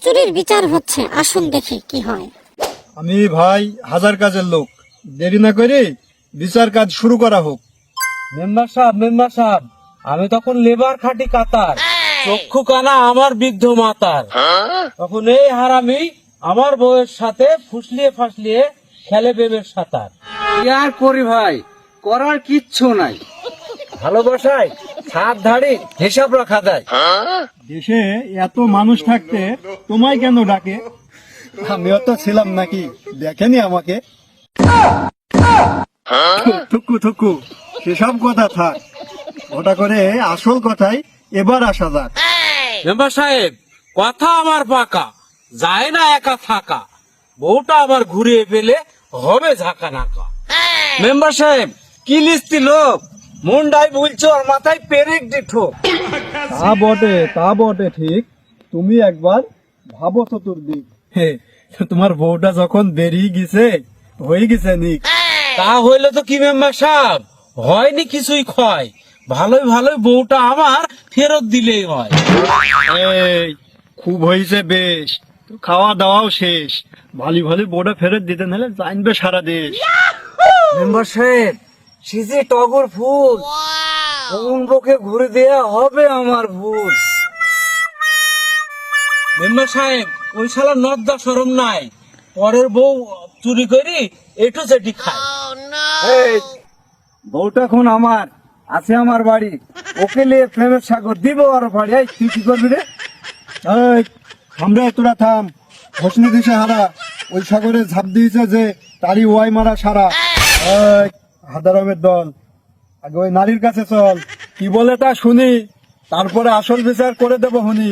চুরির বিচার হচ্ছে, আসুন দেখি কি হয়। আমি ভাই হাজার কাজের লোক, দেরি না করে বিচার কাজ শুরু করা হোক। মেম্বার সাহেব, আমি তখন লেবার খাটি কাতার, চক্ষু কানা আমার বৃদ্ধ মাতার। তখন এই হারামি আমার বউয়ের সাথে ফুসলিয়ে ফাসলিয়ে খেলে বেবের সাঁতার। কি আর করি ভাই, করার কিচ্ছু নাই। ভালোবাসায় সাত ধাড়ি হিসাব রাখা যায়। দেশে এত মানুষ থাকতে তোমায় কেন ডাকে? আমিও তো ছিলাম নাকি, দেখেনি আমাকে? থুকু থুকু সেসব কথা থাক, ওটা করে আসল কথাই এবার আসা যাক। মেম্বার সাহেব, কথা আমার পাকা, যায় না একা থাকা, বউটা আবার ঘুরিয়ে পেলে হবে ঝাঁকা নাকা। মেম্বার সাহেব, কি লিস্তি লোক, মুন্ডাই বলছো আর মাথায় পেরেক দিঠো। তা বটে ঠিক, তুমি একবার ভাবো চতুর্দিক। তোমার বউটা যখন বেরিয়ে গেছে, হয়ে গেছে নিক। তা হইলে তো কি মেম্বার সাহেব, হয়নি কিছুই ক্ষয়, ভালোই ভালোই বউটা আমার ফেরত দিলেই হয়। এই খুব হয়েছে বেশ, তো খাওয়া দাওয়াও শেষ, ভালি ভালি বউটা ফেরত দিতে নাহলে জানবে সারা দেশ। মেম্বার সাহেব, সিজে টগর ফুল, কোন বউকে ঘুরে দেয়া হবে আমার ভুল। মেম্বার সাহেব, ওই শালা নদ্দা শরম নাই, পরের বউ চুরি করি এটু সেটি খায়। এই বউটা এখন আমার আছে, আমার বাড়ি, ওকে নিয়ে প্রেমের সাগর দিব আর বাড়ি। এই তুই কি করবি রে? এই আমরা তোরা থাম, হোসনি দিশে হারা, ওই সাগরে ঝাঁপ দিয়েছে যে তারই ওয়াই মারা সারা। এই হাদারামের দল, আগে ওই নারীর কাছে চল, কি বলে তা শুনি, তারপরে আসল বিচার করে দেবো হুনি।